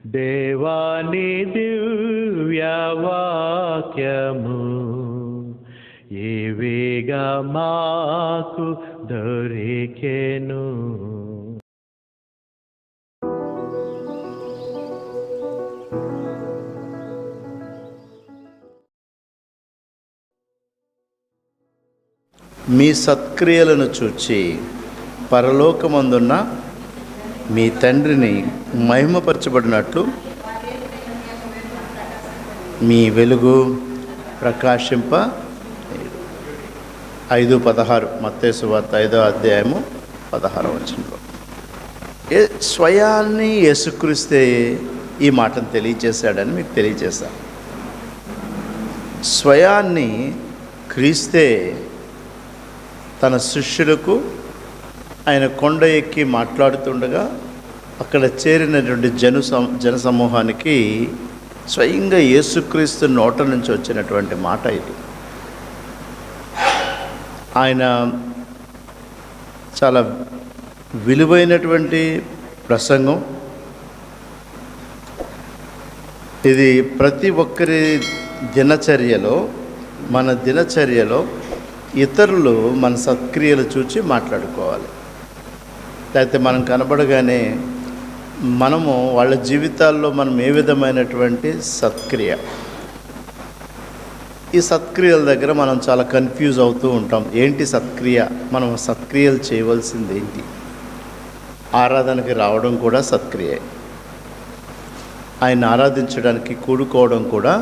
దేవాని దివ్యవాక్యము ఏవేగా మాకు దొరికెను. మీ సత్క్రియలను చూచి పరలోకమందున్న మీ తండ్రిని మహిమపరచబడినట్లు మీ వెలుగు ప్రకాశింప 5:16 మత్తయి సువార్త 5వ అధ్యాయము 16వ వచనంలో స్వయాన్ని యేసుక్రీస్తే ఈ మాటను తెలియజేశాడని మీకు తెలియజేశాను. స్వయాన్ని క్రీస్తే తన శిష్యులకు ఆయన కొండ ఎక్కి మాట్లాడుతుండగా అక్కడ చేరినటువంటి జన సమూహానికి స్వయంగా యేసుక్రీస్తు నోట నుంచి వచ్చినటువంటి మాట ఇది. ఆయన చాలా విలువైనటువంటి ప్రసంగం ఇది. ప్రతి ఒక్కరి దినచర్యలో, మన దినచర్యలో ఇతరులు మన సత్క్రియలు చూచి మాట్లాడుకోవాలి. లేకపోతే మనం కనబడగానే మనము వాళ్ళ జీవితాల్లో మనం ఏ విధమైనటువంటి సత్క్రియ, ఈ సత్క్రియల దగ్గర మనం చాలా కన్ఫ్యూజ్ అవుతూ ఉంటాం. ఏంటి సత్క్రియ? మనం సత్క్రియలు చేయవలసింది ఏంటి? ఆరాధనకి రావడం కూడా సత్క్రియ, ఆయన ఆరాధించడానికి కూడుకోవడం కూడా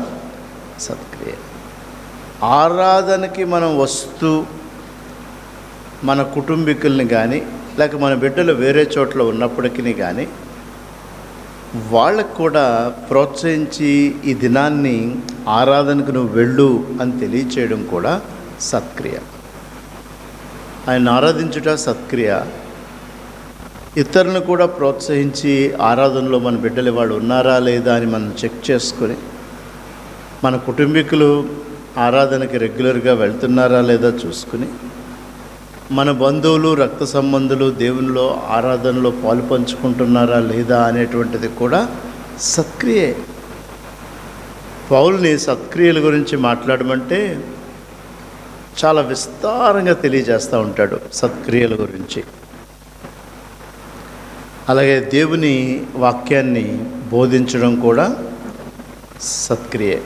సత్క్రియ. ఆరాధనకి మనం వస్తూ మన కుటుంబీకుల్ని కానీ లేక మన బిడ్డలు వేరే చోట్ల ఉన్నప్పటికీ కానీ వాళ్ళకు కూడా ప్రోత్సహించి ఈ దినాన్ని ఆరాధనకు నువ్వు వెళ్ళు అని తెలియచేయడం కూడా సత్క్రియ. ఆయన ఆరాధించుట సత్క్రియ. ఇతరులను కూడా ప్రోత్సహించి ఆరాధనలో మన బిడ్డలు వాళ్ళు ఉన్నారా లేదా అని మనం చెక్ చేసుకొని, మన కుటుంబీకులు ఆరాధనకి రెగ్యులర్గా వెళ్తున్నారా లేదా చూసుకుని, మన బంధువులు రక్త సంబంధులు దేవునిలో ఆరాధనలో పాలు పంచుకుంటున్నారా లేదా అనేటువంటిది కూడా సత్క్రియే. పౌలుని సత్క్రియల గురించి మాట్లాడమంటే చాలా విస్తారంగా తెలియజేస్తూ ఉంటాడు సత్క్రియల గురించి. అలాగే దేవుని వాక్యాన్ని బోధించడం కూడా సత్క్రియే.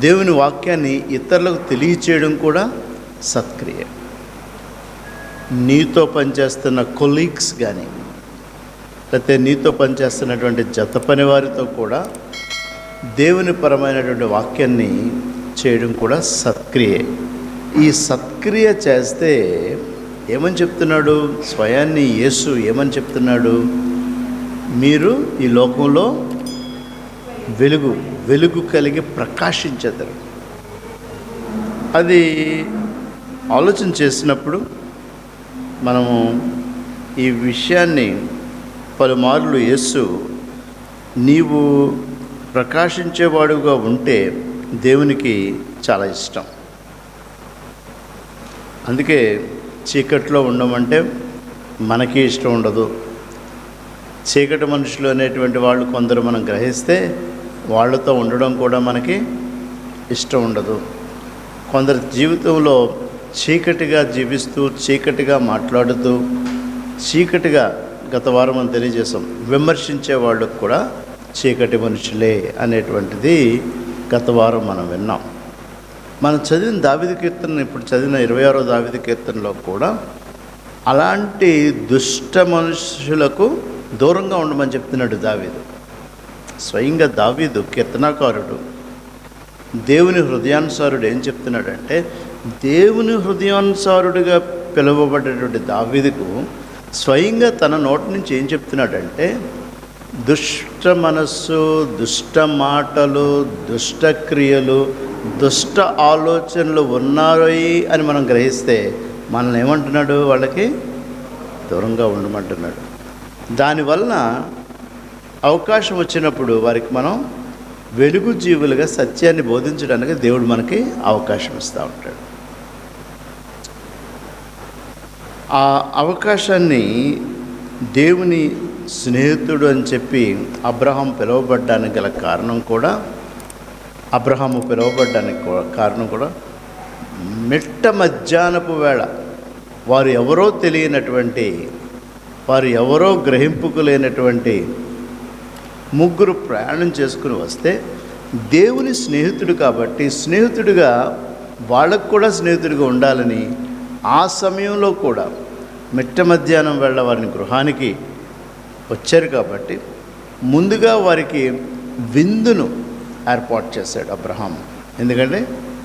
దేవుని వాక్యాన్ని ఇతరులకు తెలియచేయడం కూడా సత్క్రియ. నీతో పనిచేస్తున్న కొలీగ్స్ కానీ లేకపోతే నీతో పనిచేస్తున్నటువంటి జత పని వారితో కూడా దేవుని పరమైనటువంటి వాక్యాన్ని చేయడం కూడా సత్క్రియే. ఈ సత్క్రియ చేస్తే ఏమని చెప్తున్నాడు? స్వయాన్ని యేసు ఏమని చెప్తున్నాడు? మీరు ఈ లోకంలో వెలుగు కలిగి ప్రకాశించెదరు. అది ఆలోచన చేసినప్పుడు మనము ఈ విషయాన్ని పలుమార్లు యేసు నీవు ప్రకాశించేవాడుగా ఉంటే దేవునికి చాలా ఇష్టం. అందుకే చీకట్లో ఉండమంటే మనకి ఇష్టం ఉండదు. చీకటి మనుషులు అనేటువంటి వాళ్ళు కొందరు మనం గ్రహిస్తే వాళ్ళతో ఉండడం కూడా మనకి ఇష్టం ఉండదు. కొందరి జీవితంలో చీకటిగా జీవిస్తూ, చీకటిగా మాట్లాడుతూ, చీకటిగా గత వారం మనం తెలియజేసాం, విమర్శించే వాళ్ళకు కూడా చీకటి మనుషులే అనేటువంటిది గత వారం మనం విన్నాం. మనం చదివిన దావీదు కీర్తన, ఇప్పుడు చదివిన 26వ దావీదు కీర్తనలో కూడా అలాంటి దుష్ట మనుషులకు దూరంగా ఉండమని చెప్తున్నాడు దావీదు. స్వయంగా దావీదు కీర్తనాకారుడు, దేవుని హృదయానుసారుడు ఏం చెప్తున్నాడంటే, దేవుని హృదయానుసారుడిగా పిలువబడేటువంటి దావీదుకు స్వయంగా తన నోటి నుంచి ఏం చెప్తున్నాడంటే, దుష్ట మనస్సు, దుష్ట మాటలు, దుష్ట క్రియలు, దుష్ట ఆలోచనలు ఉన్నాయి అని మనం గ్రహిస్తే మనల్ని ఏమంటున్నాడు? వాళ్ళకి దూరంగా ఉండమంటున్నాడు. దానివలన అవకాశం వచ్చినప్పుడు వారికి మనం వెలుగు జీవులుగా సత్యాన్ని బోధించడానికి దేవుడు మనకి అవకాశం ఇస్తూ ఉంటాడు. ఆ అవకాశాన్ని దేవుని స్నేహితుడు అని చెప్పి అబ్రహాం పిలువబడ్డానికి గల కారణం కూడా, అబ్రహాము పిలువబడ్డానికి కారణం కూడా మిట్ట మధ్యాహ్నపు వేళ వారు ఎవరో తెలియనటువంటి, వారు ఎవరో గ్రహింపుకు లేనటువంటి ముగ్గురు ప్రయాణం చేసుకుని వస్తే దేవుని స్నేహితుడు కాబట్టి స్నేహితుడిగా వాళ్ళకు కూడా స్నేహితుడిగా ఉండాలని ఆ సమయంలో కూడా మిట్ట మధ్యాహ్నం వేళ వారిని గృహానికి వచ్చారు కాబట్టి ముందుగా వారికి విందును ఏర్పాటు చేశాడు అబ్రహాం. ఎందుకంటే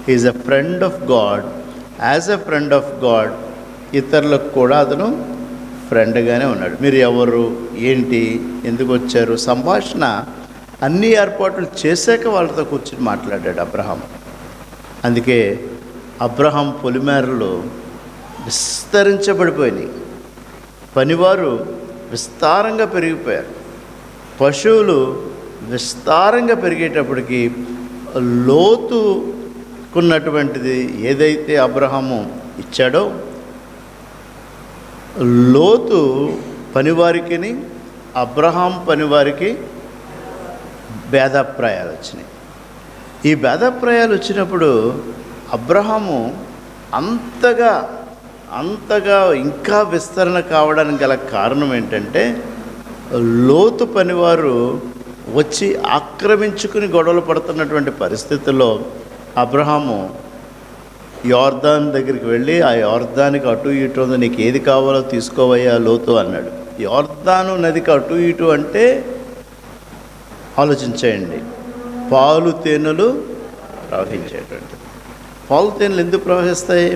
he's a friend of God. As a friend of God ఇతరులకు కూడా అతను ఫ్రెండ్గానే ఉన్నాడు. మీరు ఎవరు, ఏంటి, ఎందుకు వచ్చారు, సంభాషణ అన్ని ఏర్పాట్లు చేశాక వాళ్ళతో కూర్చొని మాట్లాడాడు అబ్రహాం. అందుకే అబ్రహాం పొలిమేరలు విస్తరించబడిపోయినాయి. పనివారు విస్తారంగా పెరిగిపోయారు. పశువులు విస్తారంగా పెరిగేటప్పటికి లోతుకున్నటువంటిది ఏదైతే అబ్రహాము ఇచ్చాడో, లోతు పనివారికి అబ్రహాం పనివారికి భేదాభిప్రాయాలు వచ్చినాయి. ఈ భేదాభిప్రాయాలు వచ్చినప్పుడు అబ్రహాము అంతగా ఇంకా విస్తరణ కావడానికి గల కారణం ఏంటంటే, లోతు పనివారు వచ్చి ఆక్రమించుకుని గొడవలు పడుతున్నటువంటి పరిస్థితుల్లో అబ్రహాము యోర్దాన్ దగ్గరికి వెళ్ళి, ఆ యోర్దానికి అటు ఇటు ఉంది, నీకు ఏది కావాలో తీసుకోవయ్యా లోతు అన్నాడు. యోర్దాను నదికి అటు ఇటు అంటే ఆలోచించేయండి, పాలు తేనెలు ప్రవహించేటువంటి. పాలు తేనెలు ఎందుకు ప్రవహిస్తాయి?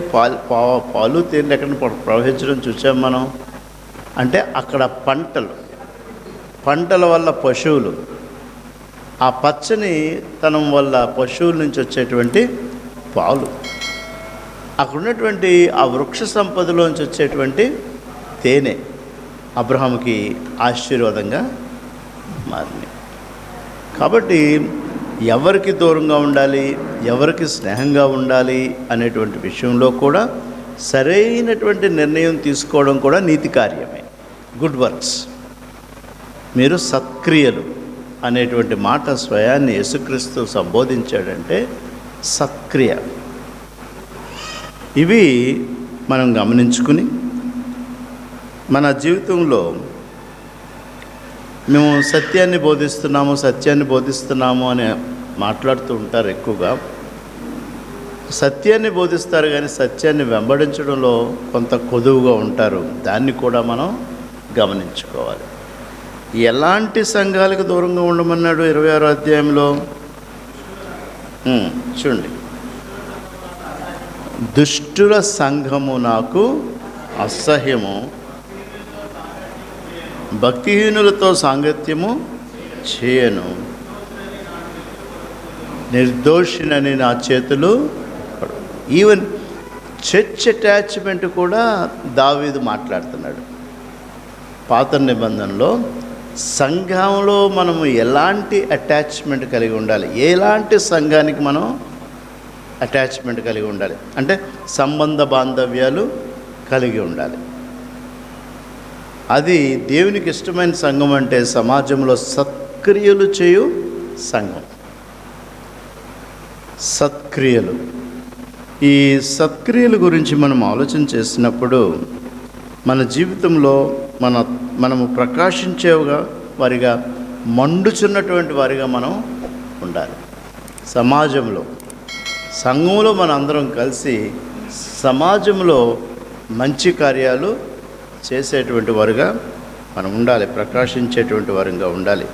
పాలు తేనెలు ఎక్కడ ప్రవహించడం చూసాం మనం అంటే, అక్కడ పంటల వల్ల పశువులు, ఆ పచ్చని తనం వల్ల పశువుల నుంచి వచ్చేటువంటి పాలు, అక్కడ ఉన్నటువంటి ఆ వృక్ష సంపదలోంచి వచ్చేటువంటి తేనె అబ్రహాముకి ఆశీర్వాదంగా మారింది. కాబట్టి ఎవరికి దూరంగా ఉండాలి, ఎవరికి స్నేహంగా ఉండాలి అనేటువంటి విషయంలో కూడా సరైనటువంటి నిర్ణయం తీసుకోవడం కూడా నీతి కార్యమే. గుడ్ వర్క్స్, మీరు సత్క్రియలు అనేటువంటి మాట స్వయాన్ని యేసుక్రీస్తు సంబోధించాడంటే సత్క్రియ. ఇవి మనం గమనించుకుని మన జీవితంలో మేము సత్యాన్ని బోధిస్తున్నాము అని మాట్లాడుతూ ఉంటారు ఎక్కువగా. సత్యాన్ని బోధిస్తారు కానీ సత్యాన్ని వెంబడించడంలో కొంత కొదువుగా ఉంటారు. దాన్ని కూడా మనం గమనించుకోవాలి. ఎలాంటి సంఘాలకు దూరంగా ఉండమన్నాడు 26వ అధ్యాయంలో? చూడండి, దుష్టుల సంఘము నాకు అసహ్యము, భక్తిహీనులతో సాంగత్యము చేయను, నిర్దోషినని నా చేతులు. ఈవెన్ చర్చ్ అటాచ్మెంట్ కూడా దావీదు మాట్లాడుతున్నాడు. పాత నిబంధనలో సంఘంలో మనము ఎలాంటి అటాచ్మెంట్ కలిగి ఉండాలి, ఎలాంటి సంఘానికి మనం అటాచ్మెంట్ కలిగి ఉండాలి అంటే సంబంధ బాంధవ్యాలు కలిగి ఉండాలి. అది దేవునికి ఇష్టమైన సంఘం అంటే సమాజంలో సత్క్రియలు చేయు సంఘం. సత్క్రియలు, ఈ సత్క్రియల గురించి మనం ఆలోచన చేసినప్పుడు మన జీవితంలో మనము ప్రకాశించేవిగా వారిగా, మండుచున్నటువంటి వారిగా మనం ఉండాలి. సమాజంలో, సంఘంలో మన అందరం కలిసి సమాజంలో మంచి కార్యాలు చేసేటువంటి వారుగా మనం ఉండాలి, ప్రకాశించేటువంటి వారుగా ఉండాలి.